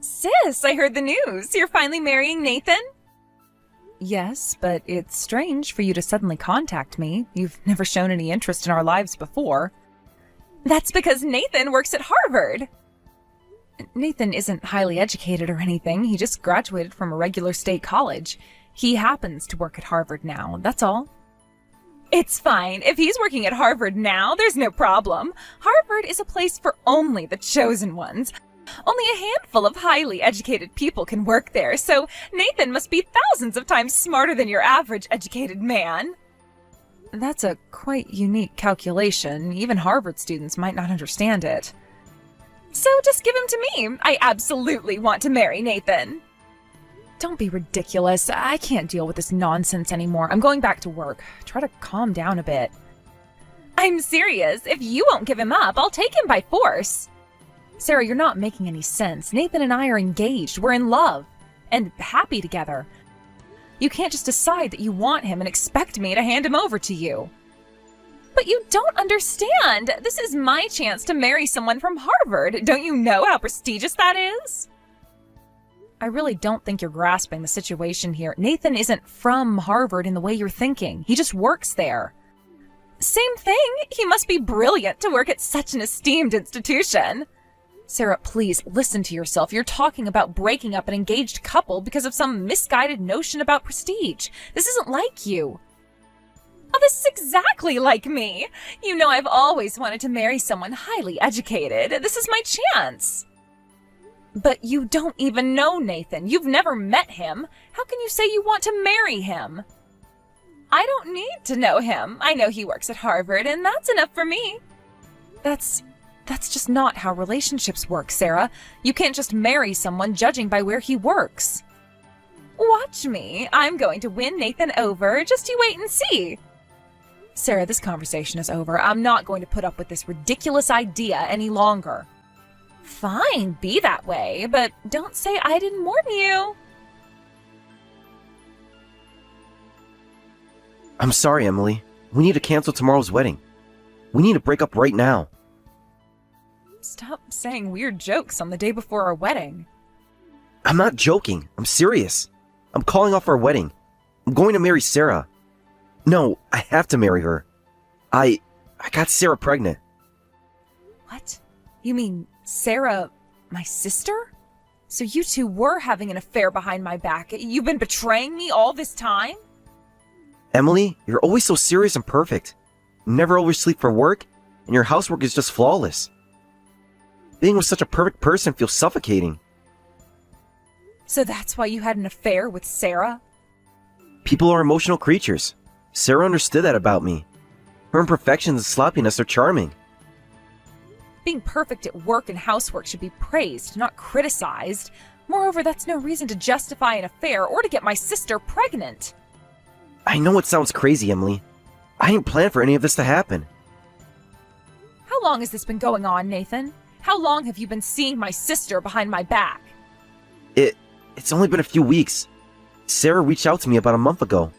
Sis, I heard the news. You're finally marrying Nathan? Yes, but it's strange for you to suddenly contact me. You've never shown any interest in our lives before. That's because Nathan works at Harvard. Nathan isn't highly educated or anything. He just graduated from a regular state college. He happens to work at Harvard now, that's all. It's fine. If he's working at Harvard now, there's no problem. Harvard is a place for only the chosen ones. Only a handful of highly educated people can work there, so Nathan must be thousands of times smarter than your average educated man. That's a quite unique calculation. Even Harvard students might not understand it. So just give him to me. I absolutely want to marry Nathan. Don't be ridiculous. I can't deal with this nonsense anymore. I'm going back to work. Try to calm down a bit. I'm serious. If you won't give him up, I'll take him by force. Sarah, you're not making any sense. Nathan and I are engaged. We're in love. And happy together. You can't just decide that you want him and expect me to hand him over to you. But you don't understand. This is my chance to marry someone from Harvard. Don't you know how prestigious that is? I really don't think you're grasping the situation here. Nathan isn't from Harvard in the way you're thinking. He just works there. Same thing. He must be brilliant to work at such an esteemed institution. Sarah, please listen to yourself. You're talking about breaking up an engaged couple because of some misguided notion about prestige. This isn't like you. Oh, this is exactly like me. You know I've always wanted to marry someone highly educated. This is my chance. But you don't even know Nathan. You've never met him. How can you say you want to marry him? I don't need to know him. I know he works at Harvard, and that's enough for me. That's just not how relationships work, Sarah. You can't just marry someone judging by where he works. Watch me. I'm going to win Nathan over. Just you wait and see. Sarah, this conversation is over. I'm not going to put up with this ridiculous idea any longer. Fine, be that way, but don't say I didn't warn you. I'm sorry, Emily. We need to cancel tomorrow's wedding. We need to break up right now. Stop saying weird jokes on the day before our wedding. I'm not joking. I'm serious. I'm calling off our wedding. I'm going to marry Sarah. No, I have to marry her. I got Sarah pregnant. What? You mean Sarah, my sister? So you two were having an affair behind my back. You've been betraying me all this time? Emily, you're always so serious and perfect. You never oversleep for work, and your housework is just flawless. Being with such a perfect person feels suffocating. So that's why you had an affair with Sarah? People are emotional creatures. Sarah understood that about me. Her imperfections and sloppiness are charming. Being perfect at work and housework should be praised, not criticized. Moreover, that's no reason to justify an affair or to get my sister pregnant. I know it sounds crazy, Emily. I ain't planned for any of this to happen. How long has this been going on, Nathan? How long have you been seeing my sister behind my back? It's only been a few weeks. Sarah reached out to me about a month ago.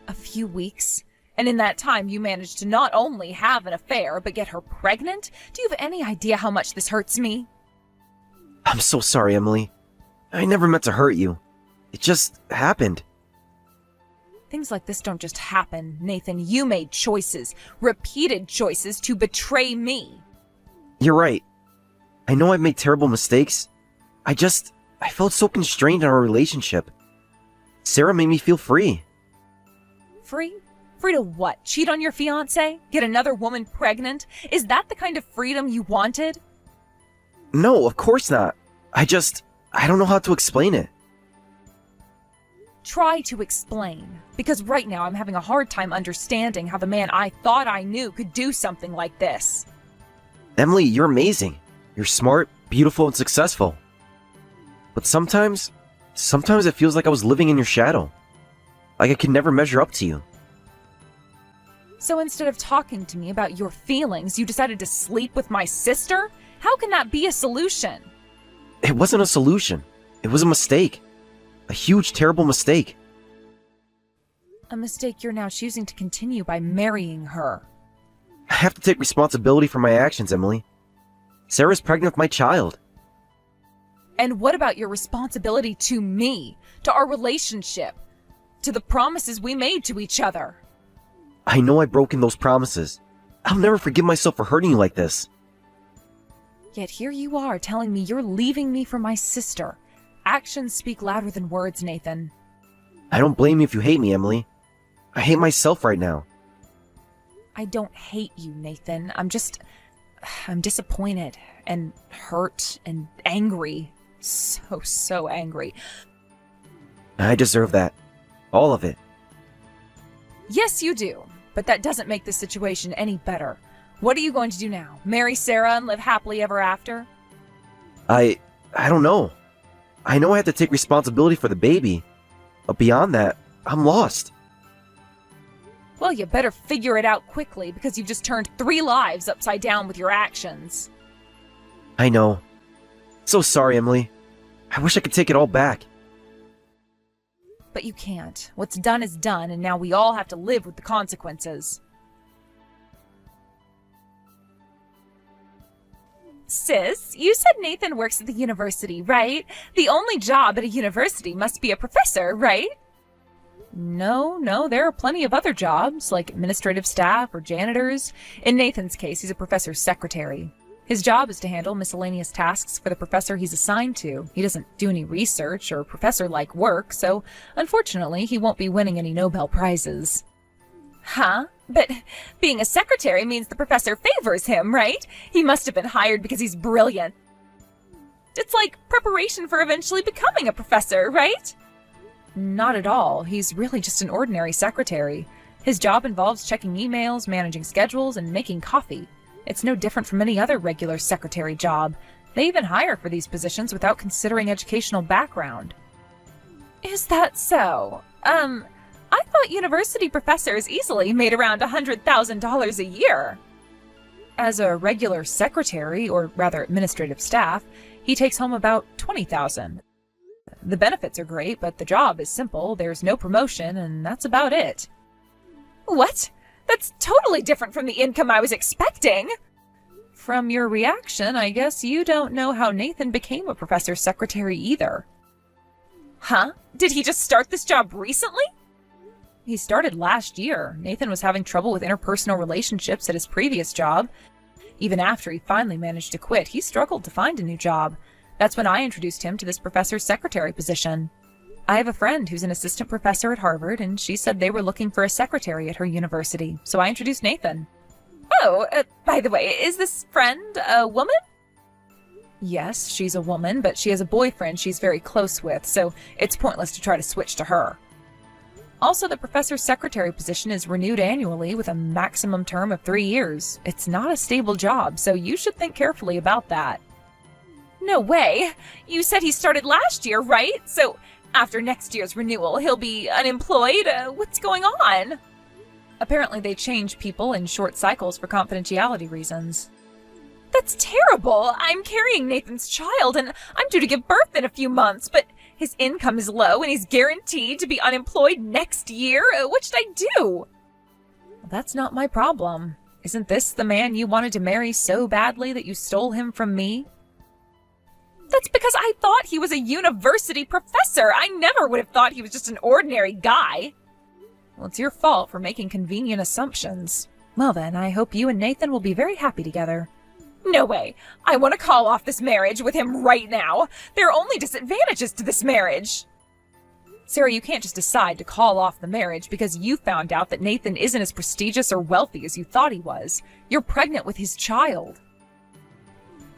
A few weeks? And in that time you managed to not only have an affair, but get her pregnant? Do you have any idea how much this hurts me? I'm so sorry, Emily. I never meant to hurt you. It just happened. Things like this don't just happen, Nathan. You made choices, repeated choices to betray me. You're right. I know I've made terrible mistakes. I felt so constrained in our relationship. Sarah made me feel free. Free? Free to what? Cheat on your fiancé? Get another woman pregnant? Is that the kind of freedom you wanted? No, of course not. I don't know how to explain it. Try to explain. Because right now I'm having a hard time understanding how the man I thought I knew could do something like this. Emily, you're amazing. You're smart, beautiful, and successful. But sometimes it feels like I was living in your shadow. Like I could never measure up to you. So instead of talking to me about your feelings, you decided to sleep with my sister? How can that be a solution? It wasn't a solution. It was a mistake. A huge, terrible mistake. A mistake you're now choosing to continue by marrying her. I have to take responsibility for my actions, Emily. Sarah's pregnant with my child. And what about your responsibility to me, to our relationship, to the promises we made to each other? I know I've broken those promises. I'll never forgive myself for hurting you like this. Yet here you are telling me you're leaving me for my sister. Actions speak louder than words, Nathan. I don't blame you if you hate me, Emily. I hate myself right now. I don't hate you, Nathan. I'm disappointed and hurt and angry. So angry. I deserve that. All of it. Yes, you do. But that doesn't make the situation any better. What are you going to do now? Marry Sarah and live happily ever after? I don't know. I know I have to take responsibility for the baby. But beyond that, I'm lost. Well, you better figure it out quickly because you've just turned 3 lives upside down with your actions. I know. So sorry, Emily. I wish I could take it all back. But you can't. What's done is done, and now we all have to live with the consequences. Sis, you said Nathan works at the university, right? The only job at a university must be a professor, right? No, there are plenty of other jobs, like administrative staff or janitors. In Nathan's case, he's a professor's secretary. His job is to handle miscellaneous tasks for the professor he's assigned to. He doesn't do any research or professor-like work, so unfortunately, he won't be winning any Nobel Prizes. Huh? But being a secretary means the professor favors him, right? He must have been hired because he's brilliant. It's like preparation for eventually becoming a professor, right? Not at all. He's really just an ordinary secretary. His job involves checking emails, managing schedules, and making coffee. It's no different from any other regular secretary job. They even hire for these positions without considering educational background. Is that so? I thought university professors easily made around $100,000 a year. As a regular secretary, or rather administrative staff, he takes home about $20,000. The benefits are great, but the job is simple. There's no promotion, and that's about it. What? That's totally different from the income I was expecting. From your reaction, I guess you don't know how Nathan became a professor's secretary either. Huh? Did he just start this job recently? He started last year. Nathan was having trouble with interpersonal relationships at his previous job. Even after he finally managed to quit, he struggled to find a new job. That's when I introduced him to this professor's secretary position. I have a friend who's an assistant professor at Harvard, and she said they were looking for a secretary at her university, so I introduced Nathan. Oh, by the way, is this friend a woman? Yes, she's a woman, but she has a boyfriend she's very close with, so it's pointless to try to switch to her. Also, the professor's secretary position is renewed annually with a maximum term of 3 years. It's not a stable job, so you should think carefully about that. No way! You said he started last year, right? So after next year's renewal, he'll be unemployed? What's going on? Apparently they change people in short cycles for confidentiality reasons. That's terrible! I'm carrying Nathan's child, and I'm due to give birth in a few months, but his income is low, and he's guaranteed to be unemployed next year. What should I do? That's not my problem. Isn't this the man you wanted to marry so badly that you stole him from me? That's because I thought he was a university professor. I never would have thought he was just an ordinary guy. Well, it's your fault for making convenient assumptions. Well then, I hope you and Nathan will be very happy together. No way. I want to call off this marriage with him right now. There are only disadvantages to this marriage. Sarah, you can't just decide to call off the marriage because you found out that Nathan isn't as prestigious or wealthy as you thought he was. You're pregnant with his child.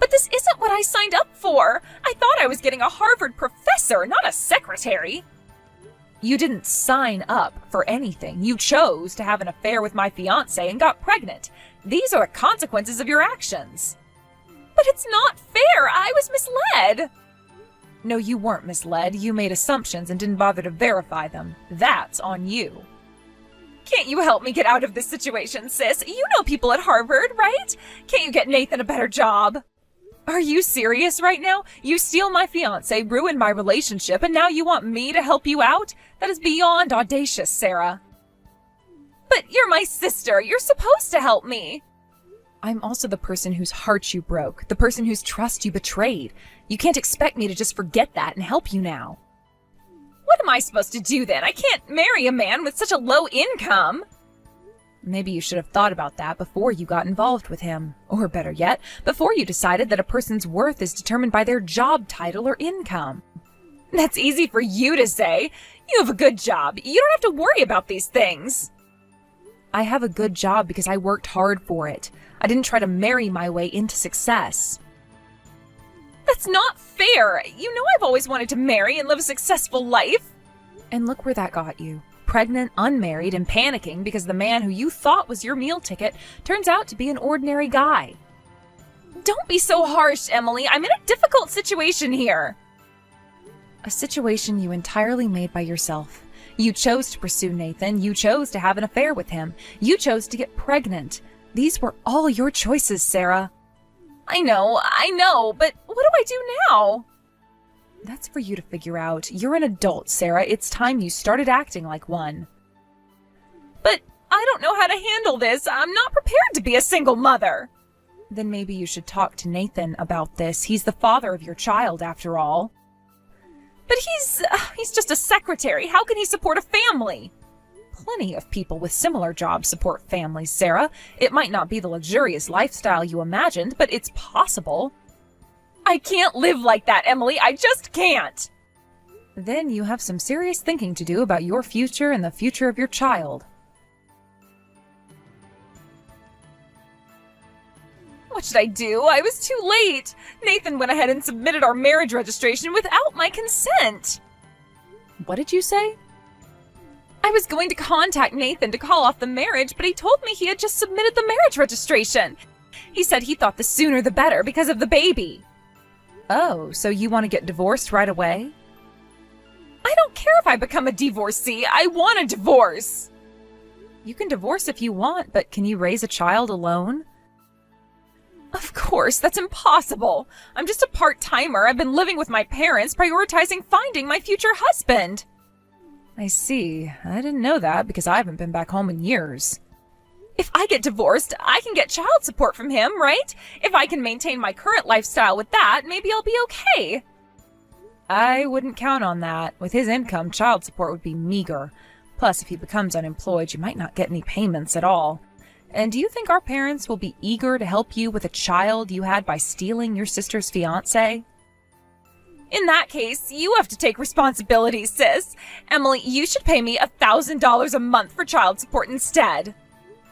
But this isn't what I signed up for. I thought I was getting a Harvard professor, not a secretary. You didn't sign up for anything. You chose to have an affair with my fiancé and got pregnant. These are the consequences of your actions. But it's not fair. I was misled. No, you weren't misled. You made assumptions and didn't bother to verify them. That's on you. Can't you help me get out of this situation, sis? You know people at Harvard, right? Can't you get Nathan a better job? Are you serious right now? You steal my fiancé, ruin my relationship, and now you want me to help you out? That is beyond audacious, Sarah. But you're my sister. You're supposed to help me. I'm also the person whose heart you broke, the person whose trust you betrayed. You can't expect me to just forget that and help you now. What am I supposed to do then? I can't marry a man with such a low income. Maybe you should have thought about that before you got involved with him. Or better yet, before you decided that a person's worth is determined by their job title or income. That's easy for you to say. You have a good job. You don't have to worry about these things. I have a good job because I worked hard for it. I didn't try to marry my way into success. That's not fair. You know I've always wanted to marry and live a successful life. And look where that got you. Pregnant, unmarried, and panicking because the man who you thought was your meal ticket turns out to be an ordinary guy. Don't be so harsh, Emily. I'm in a difficult situation here. A situation you entirely made by yourself. You chose to pursue Nathan. You chose to have an affair with him. You chose to get pregnant. These were all your choices, Sarah. I know, but what do I do now? That's for you to figure out. You're an adult, Sarah. It's time you started acting like one. But I don't know how to handle this. I'm not prepared to be a single mother. Then maybe you should talk to Nathan about this. He's the father of your child, after all. But he's just a secretary. How can he support a family? Plenty of people with similar jobs support families, Sarah. It might not be the luxurious lifestyle you imagined, but it's possible. I can't live like that, Emily. I just can't. Then you have some serious thinking to do about your future and the future of your child. What should I do? I was too late. Nathan went ahead and submitted our marriage registration without my consent. What did you say? I was going to contact Nathan to call off the marriage, but he told me he had just submitted the marriage registration. He said he thought the sooner the better because of the baby. Oh, so you want to get divorced right away? I don't care if I become a divorcee. I want a divorce. You can divorce if you want, but can you raise a child alone? Of course, that's impossible. I'm just a part-timer. I've been living with my parents, prioritizing finding my future husband. I see. I didn't know that because I haven't been back home in years. If I get divorced, I can get child support from him, right? If I can maintain my current lifestyle with that, maybe I'll be okay. I wouldn't count on that. With his income, child support would be meager. Plus, if he becomes unemployed, you might not get any payments at all. And do you think our parents will be eager to help you with a child you had by stealing your sister's fiancé? In that case, you have to take responsibility, sis. Emily, you should pay me $1,000 a month for child support instead.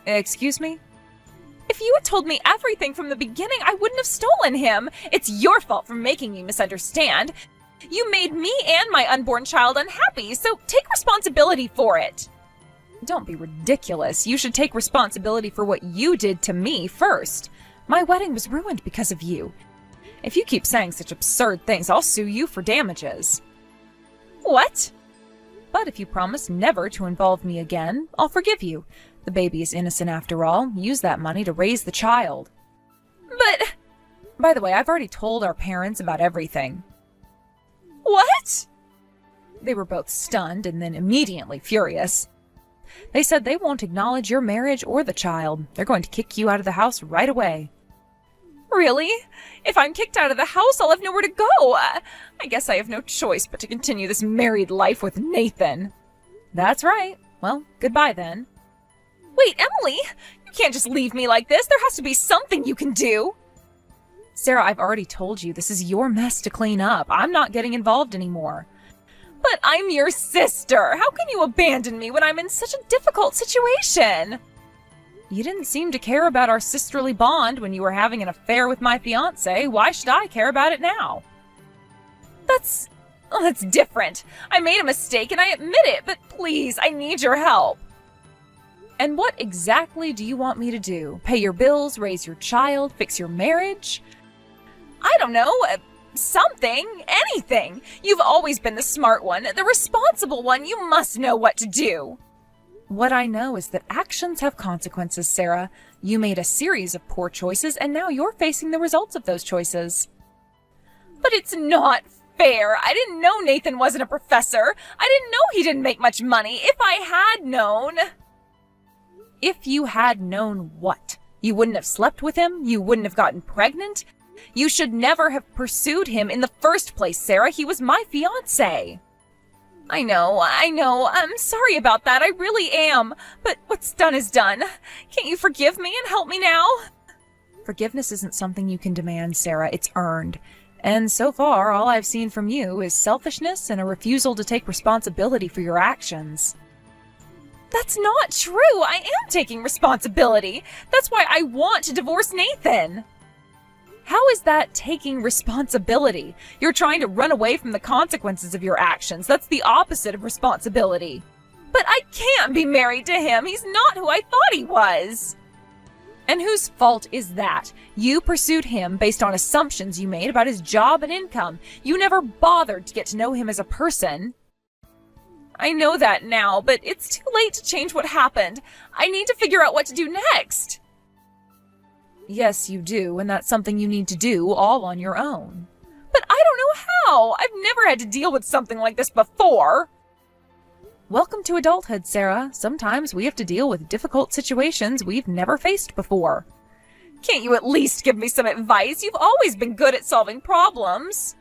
Excuse me? If you had told me everything from the beginning, I wouldn't have stolen him. It's your fault for making me misunderstand. You made me and my unborn child unhappy, so take responsibility for it. Don't be ridiculous. You should take responsibility for what you did to me first. My wedding was ruined because of you. If you keep saying such absurd things, I'll sue you for damages. What? But if you promise never to involve me again, I'll forgive you. The baby is innocent after all. Use that money to raise the child. But... By the way, I've already told our parents about everything. What? They were both stunned and then immediately furious. They said they won't acknowledge your marriage or the child. They're going to kick you out of the house right away. Really? If I'm kicked out of the house, I'll have nowhere to go. I guess I have no choice but to continue this married life with Nathan. That's right. Well, goodbye then. Wait, Emily! You can't just leave me like this. There has to be something you can do. Sarah, I've already told you this is your mess to clean up. I'm not getting involved anymore. But I'm your sister. How can you abandon me when I'm in such a difficult situation? You didn't seem to care about our sisterly bond when you were having an affair with my fiancé. Why should I care about it now? That's different. I made a mistake and I admit it, but please, I need your help. And what exactly do you want me to do? Pay your bills, raise your child, fix your marriage? I don't know. Something. Anything. You've always been the smart one, the responsible one. You must know what to do. What I know is that actions have consequences, Sarah. You made a series of poor choices, and now you're facing the results of those choices. But it's not fair. I didn't know Nathan wasn't a professor. I didn't know he didn't make much money. If I had known... If you had known what? You wouldn't have slept with him. You wouldn't have gotten pregnant. You should never have pursued him in the first place, Sarah. He was my fiancé. I know. I'm sorry about that. I really am. But what's done is done. Can't you forgive me and help me now? Forgiveness isn't something you can demand, Sarah. It's earned. And so far, all I've seen from you is selfishness and a refusal to take responsibility for your actions. That's not true. I am taking responsibility. That's why I want to divorce Nathan. How is that taking responsibility? You're trying to run away from the consequences of your actions. That's the opposite of responsibility. But I can't be married to him. He's not who I thought he was. And whose fault is that? You pursued him based on assumptions you made about his job and income. You never bothered to get to know him as a person. I know that now, but it's too late to change what happened. I need to figure out what to do next. Yes, you do, and that's something you need to do all on your own. But I don't know how. I've never had to deal with something like this before. Welcome to adulthood, Sarah. Sometimes we have to deal with difficult situations we've never faced before. Can't you at least give me some advice? You've always been good at solving problems.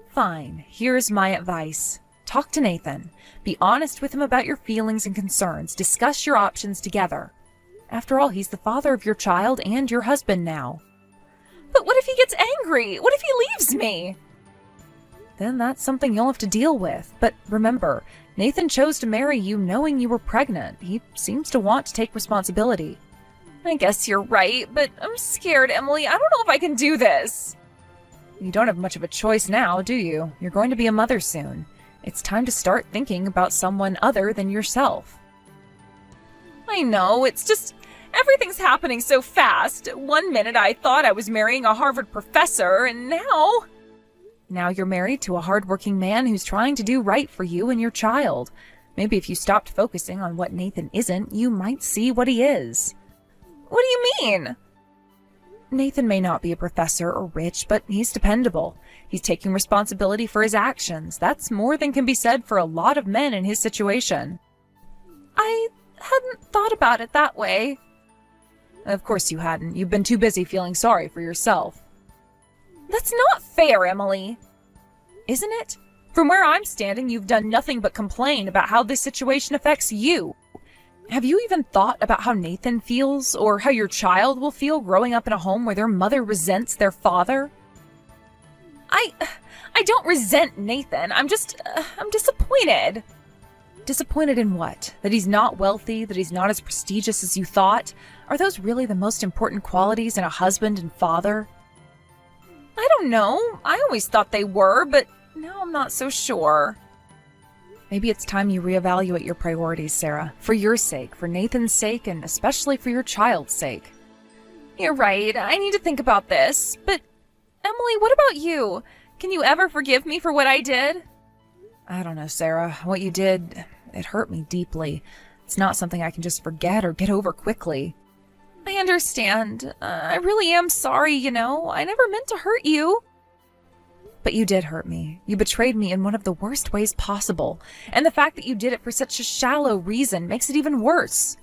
Fine, here's my advice. Talk to Nathan. Be honest with him about your feelings and concerns. Discuss your options together. After all, he's the father of your child and your husband now. But what if he gets angry? What if he leaves me? Then that's something you'll have to deal with. But remember, Nathan chose to marry you knowing you were pregnant. He seems to want to take responsibility. I guess you're right, but I'm scared, Emily. I don't know if I can do this. You don't have much of a choice now, do you? You're going to be a mother soon. It's time to start thinking about someone other than yourself. I know, it's just everything's happening so fast. 1 minute I thought I was marrying a Harvard professor, and now... Now you're married to a hardworking man who's trying to do right for you and your child. Maybe if you stopped focusing on what Nathan isn't, you might see what he is. What do you mean? Nathan may not be a professor or rich, but he's dependable. He's taking responsibility for his actions. That's more than can be said for a lot of men in his situation. I hadn't thought about it that way. Of course you hadn't. You've been too busy feeling sorry for yourself. That's not fair, Emily. Isn't it? From where I'm standing, you've done nothing but complain about how this situation affects you. Have you even thought about how Nathan feels, or how your child will feel growing up in a home where their mother resents their father? I don't resent Nathan. I'm disappointed. Disappointed in what? That he's not wealthy, that he's not as prestigious as you thought? Are those really the most important qualities in a husband and father? I don't know. I always thought they were, but now I'm not so sure. Maybe it's time you reevaluate your priorities, Sarah. For your sake, for Nathan's sake, and especially for your child's sake. You're right. I need to think about this. But, Emily, what about you? Can you ever forgive me for what I did? I don't know, Sarah. What you did, it hurt me deeply. It's not something I can just forget or get over quickly. I understand. I really am sorry, you know. I never meant to hurt you. But you did hurt me. You betrayed me in one of the worst ways possible. And the fact that you did it for such a shallow reason makes it even worse.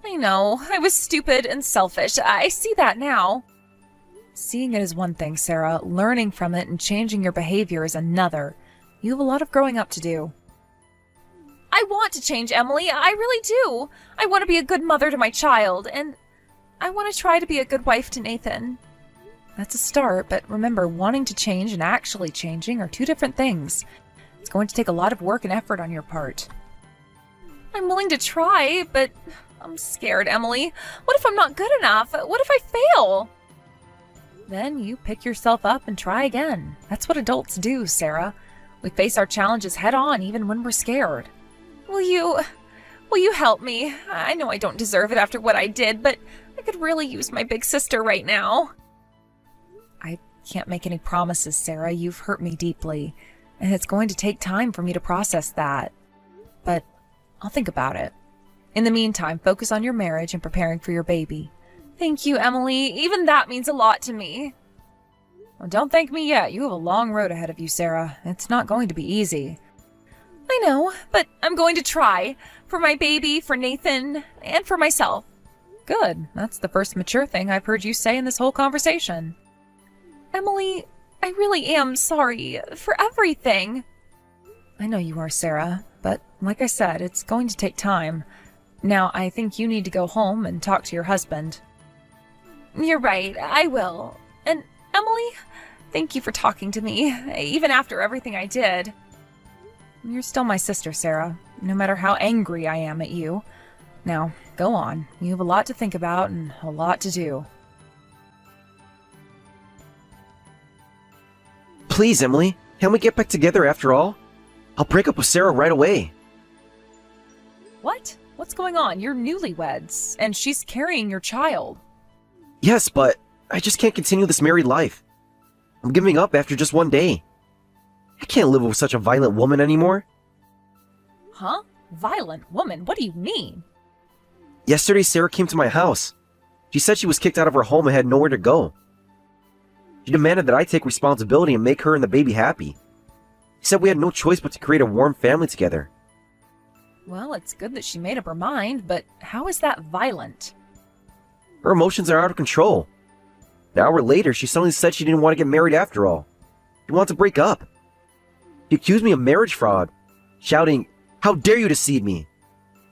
I know. I was stupid and selfish. I see that now. Seeing it is one thing, Sarah. Learning from it and changing your behavior is another. You have a lot of growing up to do. I want to change, Emily. I really do. I want to be a good mother to my child, and I want to try to be a good wife to Nathan. That's a start, but remember, wanting to change and actually changing are two different things. It's going to take a lot of work and effort on your part. I'm willing to try, but I'm scared, Emily. What if I'm not good enough? What if I fail? Then you pick yourself up and try again. That's what adults do, Sarah. We face our challenges head on even when we're scared. Will you help me? I know I don't deserve it after what I did, but I could really use my big sister right now. I can't make any promises, Sarah. You've hurt me deeply, and it's going to take time for me to process that. But I'll think about it. In the meantime, focus on your marriage and preparing for your baby. Thank you, Emily. Even that means a lot to me. Well, don't thank me yet. You have a long road ahead of you, Sarah. It's not going to be easy. I know, but I'm going to try. For my baby, for Nathan, and for myself. Good. That's the first mature thing I've heard you say in this whole conversation. Emily, I really am sorry for everything. I know you are, Sarah, but like I said, it's going to take time. Now, I think you need to go home and talk to your husband. You're right, I will. And Emily, thank you for talking to me, even after everything I did. You're still my sister, Sarah, no matter how angry I am at you. Now, go on. You have a lot to think about and a lot to do. Please, Emily, can't we get back together after all? I'll break up with Sarah right away. What? What's going on? You're newlyweds, and she's carrying your child. Yes, but I just can't continue this married life. I'm giving up after just one day. I can't live with such a violent woman anymore. Huh? Violent woman? What do you mean? Yesterday, Sarah came to my house. She said she was kicked out of her home and had nowhere to go. She demanded that I take responsibility and make her and the baby happy. She said we had no choice but to create a warm family together. Well, it's good that she made up her mind, but how is that violent? Her emotions are out of control. An hour later, she suddenly said she didn't want to get married after all. She wanted to break up. She accused me of marriage fraud, shouting, "How dare you deceive me!"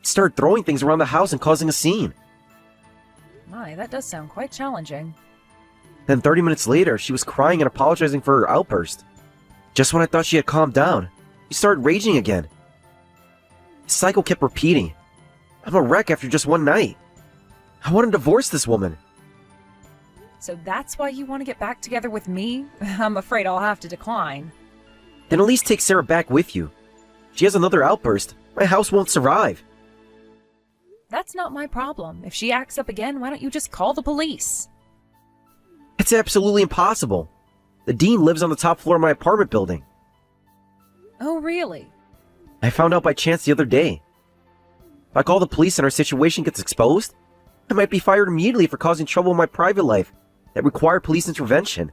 She started throwing things around the house and causing a scene. My, that does sound quite challenging. Then 30 minutes later, she was crying and apologizing for her outburst. Just when I thought she had calmed down, she started raging again. The cycle kept repeating. I'm a wreck after just one night. I want to divorce this woman. So that's why you want to get back together with me? I'm afraid I'll have to decline. Then at least take Sarah back with you. If she has another outburst, my house won't survive. That's not my problem. If she acts up again, why don't you just call the police? It's absolutely impossible. The dean lives on the top floor of my apartment building. Oh, really? I found out by chance the other day. If I call the police and our situation gets exposed, I might be fired immediately for causing trouble in my private life that require police intervention.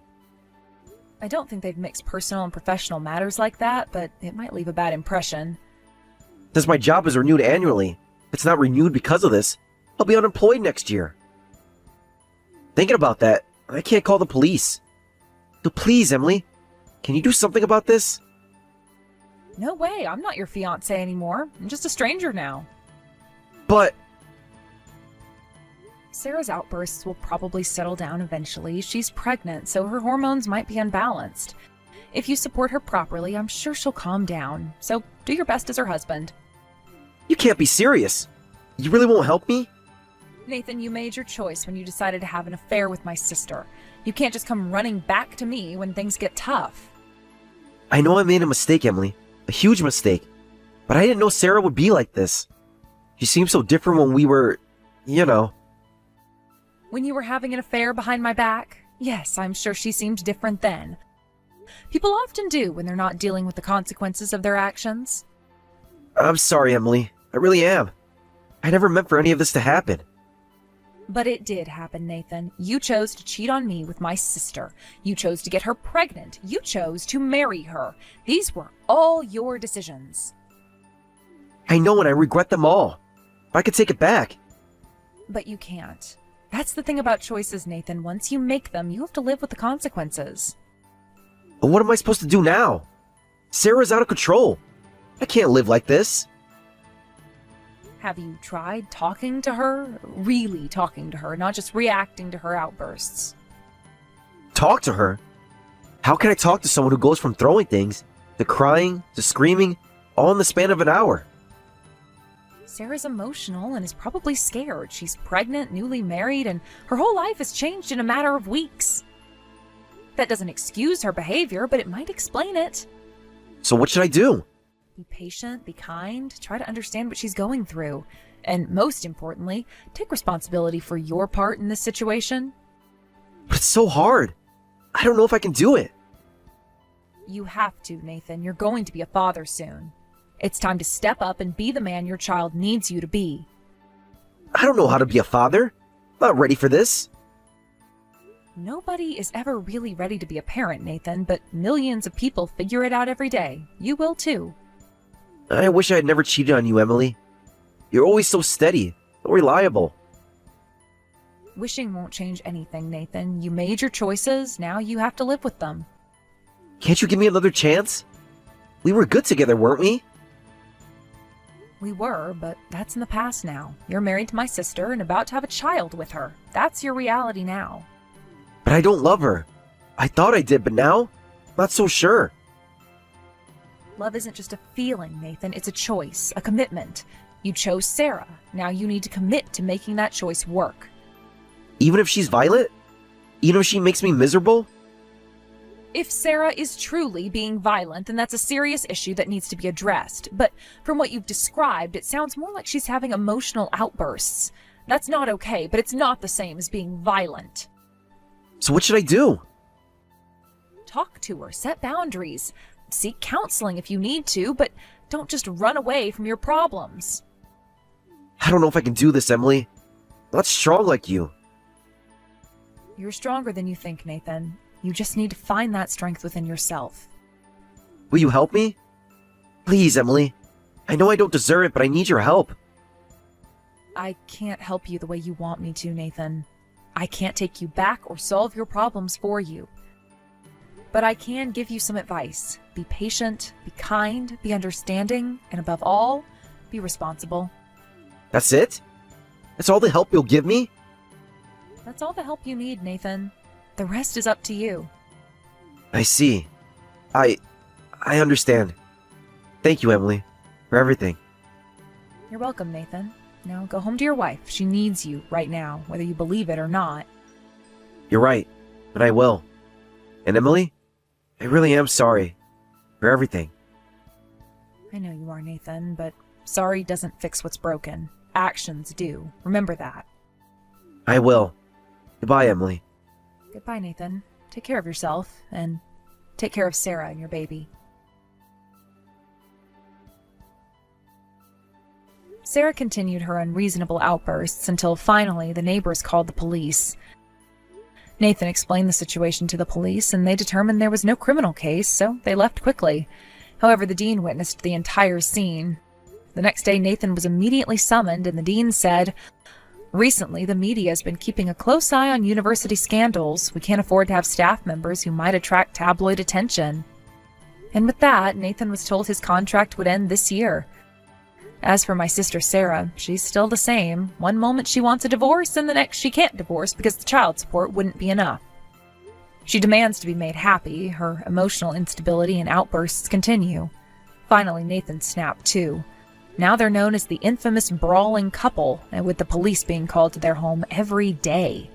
I don't think they'd mix personal and professional matters like that, but it might leave a bad impression. Since my job is renewed annually, if it's not renewed because of this, I'll be unemployed next year. Thinking about that, I can't call the police. So please, Emily, can you do something about this? No way, I'm not your fiancé anymore. I'm just a stranger now. But... Sarah's outbursts will probably settle down eventually. She's pregnant, so her hormones might be unbalanced. If you support her properly, I'm sure she'll calm down. So do your best as her husband. You can't be serious. You really won't help me? Nathan, you made your choice when you decided to have an affair with my sister. You can't just come running back to me when things get tough. I know I made a mistake, Emily. A huge mistake. But I didn't know Sarah would be like this. She seemed so different when we were... you know... When you were having an affair behind my back? Yes, I'm sure she seemed different then. People often do when they're not dealing with the consequences of their actions. I'm sorry, Emily. I really am. I never meant for any of this to happen. But it did happen, Nathan. You chose to cheat on me with my sister. You chose to get her pregnant. You chose to marry her. These were all your decisions. I know, and I regret them all. If I could take it back. But you can't. That's the thing about choices, Nathan. Once you make them, you have to live with the consequences. But what am I supposed to do now? Sarah's out of control. I can't live like this. Have you tried talking to her? Really talking to her, not just reacting to her outbursts. Talk to her? How can I talk to someone who goes from throwing things, to crying, to screaming, all in the span of an hour? Sarah's emotional and is probably scared. She's pregnant, newly married, and her whole life has changed in a matter of weeks. That doesn't excuse her behavior, but it might explain it. So what should I do? Be patient, be kind, try to understand what she's going through. And most importantly, take responsibility for your part in this situation. But it's so hard. I don't know if I can do it. You have to, Nathan. You're going to be a father soon. It's time to step up and be the man your child needs you to be. I don't know how to be a father. I'm not ready for this. Nobody is ever really ready to be a parent, Nathan, but millions of people figure it out every day. You will too. I wish I had never cheated on you, Emily. You're always so steady, so reliable. Wishing won't change anything, Nathan. You made your choices, now you have to live with them. Can't you give me another chance? We were good together, weren't we? We were, but that's in the past now. You're married to my sister and about to have a child with her. That's your reality now. But I don't love her. I thought I did, but now? Not so sure. Love isn't just a feeling, Nathan. It's a choice, a commitment. You chose Sarah. Now you need to commit to making that choice work. Even if she's violent? Even if she makes me miserable? If Sarah is truly being violent, then that's a serious issue that needs to be addressed. But from what you've described, it sounds more like she's having emotional outbursts. That's not okay, but it's not the same as being violent. So what should I do? Talk to her, set boundaries, seek counseling if you need to, but don't just run away from your problems. I don't know if I can do this, Emily. I'm not strong like you. You're stronger than you think, Nathan. You just need to find that strength within yourself. Will you help me? Please, Emily. I know I don't deserve it, but I need your help. I can't help you the way you want me to, Nathan. I can't take you back or solve your problems for you. But I can give you some advice. Be patient, be kind, be understanding, and above all, be responsible. That's it? That's all the help you'll give me? That's all the help you need, Nathan. The rest is up to you. I see. I understand. Thank you, Emily, for everything. You're welcome, Nathan. Now go home to your wife. She needs you right now, whether you believe it or not. You're right, but I will. And Emily, I really am sorry for everything. I know you are, Nathan, but sorry doesn't fix what's broken. Actions do. Remember that. I will. Goodbye, Emily. Goodbye, Nathan. Take care of yourself, and take care of Sarah and your baby. Sarah continued her unreasonable outbursts until finally the neighbors called the police. Nathan explained the situation to the police, and they determined there was no criminal case, so they left quickly. However, the dean witnessed the entire scene. The next day, Nathan was immediately summoned, and the dean said, "Recently, the media has been keeping a close eye on university scandals. We can't afford to have staff members who might attract tabloid attention." And with that, Nathan was told his contract would end this year. As for my sister Sarah, she's still the same. One moment she wants a divorce, and the next she can't divorce because the child support wouldn't be enough. She demands to be made happy. Her emotional instability and outbursts continue. Finally, Nathan snapped too. Now they're known as the infamous brawling couple, and with the police being called to their home every day.